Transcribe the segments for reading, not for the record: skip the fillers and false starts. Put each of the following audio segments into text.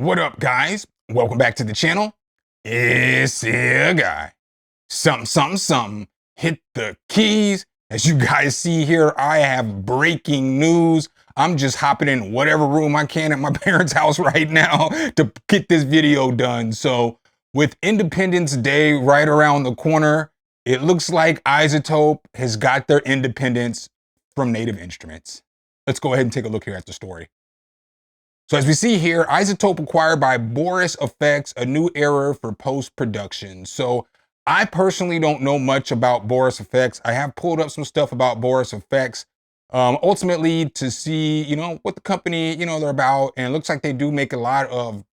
What up, guys? Welcome back to the channel. It's your guy. Something. Hit the keys. As you guys see here, I have breaking news. I'm just hopping in whatever room I can at my parents' house right now to get this video done. So with Independence Day right around the corner, it looks like Izotope has got their independence from Native Instruments. Let's go ahead and take a look here at the story. So as we see here, Izotope acquired by Boris FX, a new era for post-production. So I personally don't know much about Boris FX. I have pulled up some stuff about Boris FX, ultimately to see, what the company, they're about. And it looks like they do make a lot of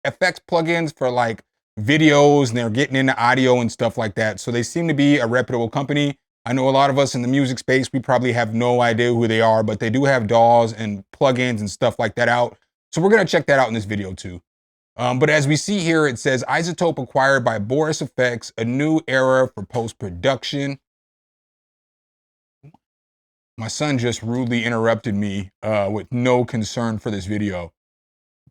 FX plugins for like videos, and they're getting into audio and stuff like that. So they seem to be a reputable company. I know a lot of us in the music space, we probably have no idea who they are, but they do have DAWs and plugins and stuff like that out. So we're gonna check that out in this video too. But as we see here, it says Izotope acquired by Boris FX, a new era for post-production. My son just rudely interrupted me with no concern for this video.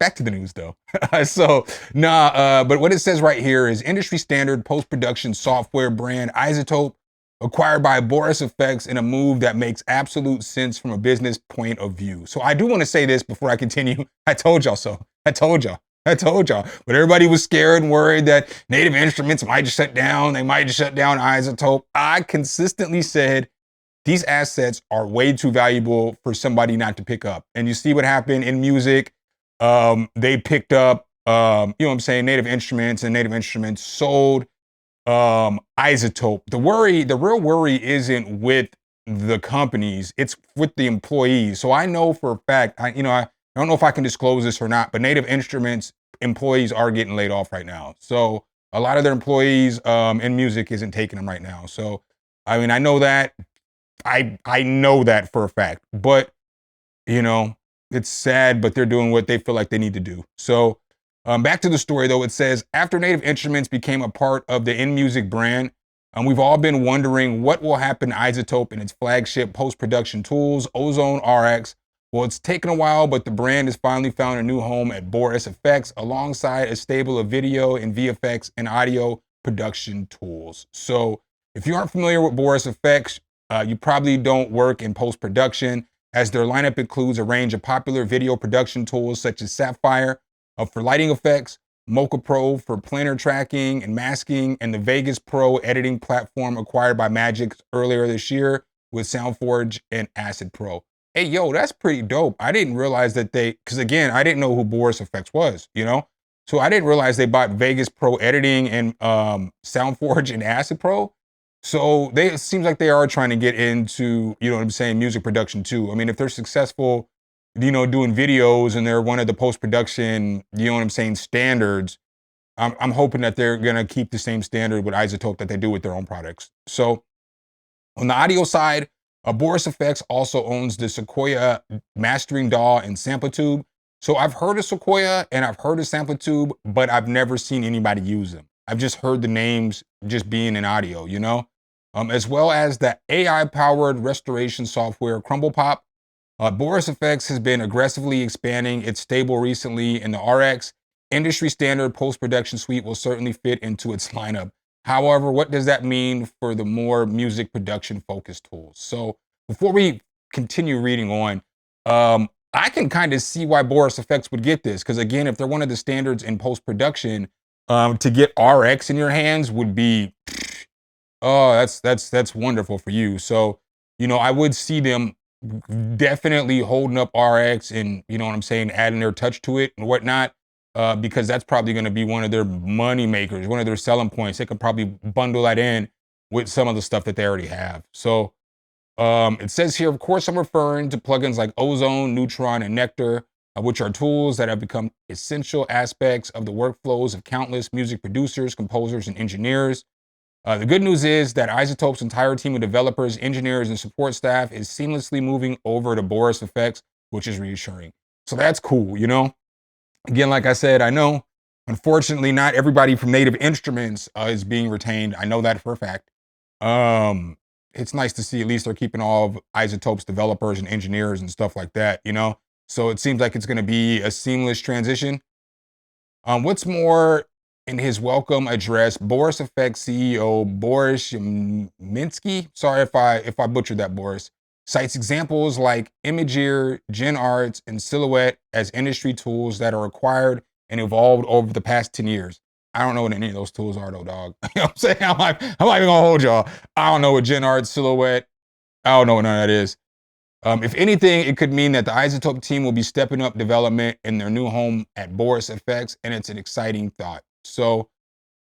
Back to the news though. But what it says right here is industry standard post-production software brand Izotope acquired by Boris FX in a move that makes absolute sense from a business point of view. So I do want to say this before I continue. I told y'all so. I told y'all. But everybody was scared and worried that Native Instruments might just shut down. They might just shut down Izotope. I consistently said these assets are way too valuable for somebody not to pick up. And you see what happened in music. They picked up, Native Instruments, and Native Instruments sold Izotope. The real worry isn't with the companies, it's with the employees. So I know for a fact, I don't know if I can disclose this or not, but Native Instruments employees are getting laid off right now. So a lot of their employees in music isn't taking them right now. So I know that. I know that for a fact, but it's sad, but they're doing what they feel like they need to do. So back to the story though, it says, after Native Instruments became a part of the InMusic brand, we've all been wondering what will happen to Izotope and its flagship post-production tools, Ozone RX. Well, it's taken a while, but the brand has finally found a new home at Boris FX alongside a stable of video and VFX and audio production tools. So if you aren't familiar with Boris FX, you probably don't work in post-production, as their lineup includes a range of popular video production tools such as Sapphire, for lighting effects, Mocha Pro for planar tracking and masking, and the Vegas Pro editing platform acquired by Magic earlier this year with SoundForge and Acid Pro. Hey, yo, that's pretty dope. I didn't realize that because again, I didn't know who Boris FX was, So I didn't realize they bought Vegas Pro editing and SoundForge and Acid Pro. So it seems like they are trying to get into, music production too. I mean, if they're successful doing videos and they're one of the post-production, standards, I'm hoping that they're gonna keep the same standard with Izotope that they do with their own products. So on the audio side, Boris FX also owns the Sequoia mastering DAW and sampler tube. So I've heard of Sequoia and I've heard of sampler tube, but I've never seen anybody use them. I've just heard the names just being in audio, as well as the AI-powered restoration software CrumblePop. Boris FX has been aggressively expanding its stable recently, and the RX industry standard post-production suite will certainly fit into its lineup. However, what does that mean for the more music production focused tools? So before we continue reading on, I can kind of see why Boris FX would get this, because again, if they're one of the standards in post-production, to get RX in your hands would be, oh, that's wonderful for you. So, I would see them definitely holding up RX and, adding their touch to it and whatnot, because that's probably going to be one of their money makers, one of their selling points. They could probably bundle that in with some of the stuff that they already have. So it says here, of course, I'm referring to plugins like Ozone, Neutron, and Nectar, which are tools that have become essential aspects of the workflows of countless music producers, composers, and engineers. The good news is that Izotope's entire team of developers, engineers, and support staff is seamlessly moving over to Boris FX, which is reassuring. So that's cool, Again, like I said, I know, unfortunately, not everybody from Native Instruments is being retained. I know that for a fact. It's nice to see at least they're keeping all of Izotope's developers and engineers and stuff like that, So it seems like it's going to be a seamless transition. What's more, in his welcome address, Boris FX CEO Boris Minsky, sorry if I butchered that, Boris, cites examples like Imagear, Gen Arts, and Silhouette as industry tools that are acquired and evolved over the past 10 years. I don't know what any of those tools are though, dog. You know what I'm saying? I'm not even gonna hold y'all. I don't know what Gen Arts, Silhouette, I don't know what none of that is. If anything, it could mean that the Izotope team will be stepping up development in their new home at Boris FX, and it's an exciting thought. So,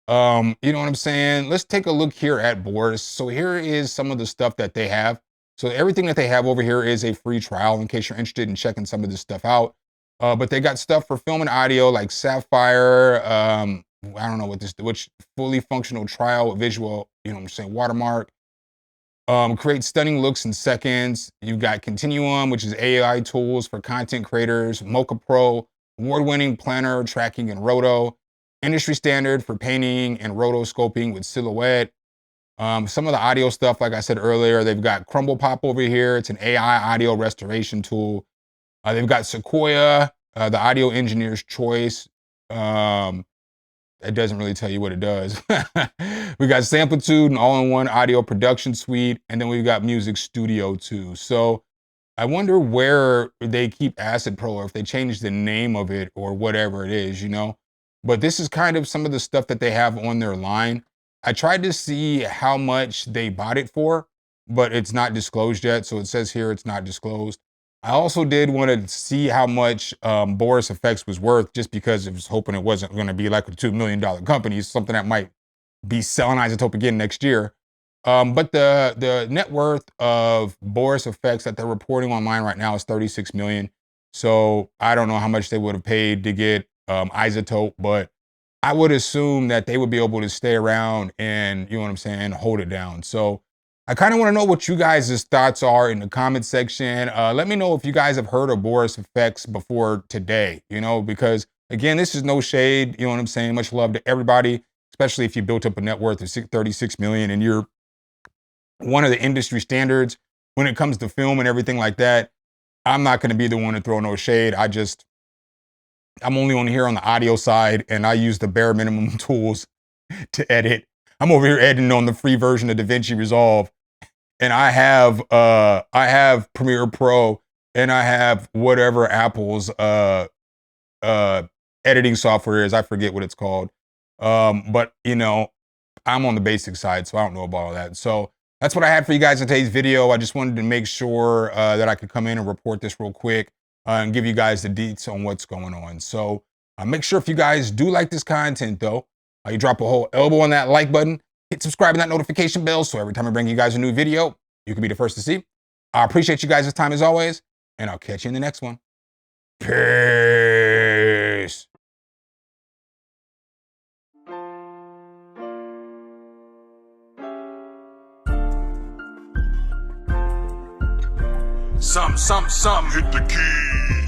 you know what I'm saying? Let's take a look here at Boris. So here is some of the stuff that they have. So everything that they have over here is a free trial in case you're interested in checking some of this stuff out. But they got stuff for film and audio like Sapphire. I don't know which fully functional trial visual, you know what I'm saying, watermark. Create stunning looks in seconds. You've got Continuum, which is AI tools for content creators, Mocha Pro, award-winning planner tracking and roto, industry standard for painting and rotoscoping with Silhouette. Some of the audio stuff, like I said earlier, they've got Crumble Pop over here. It's an AI audio restoration tool. They've got Sequoia, the audio engineer's choice. It doesn't really tell you what it does. We got Samplitude, an all-in-one audio production suite, and then we've got Music Studio too. So I wonder where they keep Acid Pro, or if they change the name of it or whatever it is, you know? But this is kind of some of the stuff that they have on their line. I tried to see how much they bought it for, but it's not disclosed yet. So it says here it's not disclosed. I also did want to see how much Boris FX was worth, just because I was hoping it wasn't going to be like a $2 million company, something that might be selling Izotope again next year. But the net worth of Boris FX that they're reporting online right now is 36 million. So I don't know how much they would have paid to get Izotope, but I would assume that they would be able to stay around and, you know what I'm saying, hold it down. So I kind of want to know what you guys' thoughts are in the comment section. Let me know if you guys have heard of Boris FX before today, you know, because again, this is no shade, you know what I'm saying? Much love to everybody, especially if you built up a net worth of 36 million and you're one of the industry standards when it comes to film and everything like that. I'm not going to be the one to throw no shade. I'm only on here on the audio side, and I use the bare minimum tools to edit. I'm over here editing on the free version of DaVinci Resolve, and I have Premiere Pro, and I have whatever Apple's editing software is. I forget what it's called. But you know, I'm on the basic side, so I don't know about all that. So that's what I had for you guys in today's video. I just wanted to make sure that I could come in and report this real quick and give you guys the deets on what's going on. So make sure if you guys do like this content though, you drop a whole elbow on that like button, hit subscribe and that notification bell so every time I bring you guys a new video, you can be the first to see. I appreciate you guys' time as always, and I'll catch you in the next one. Peace. Some, hit the key.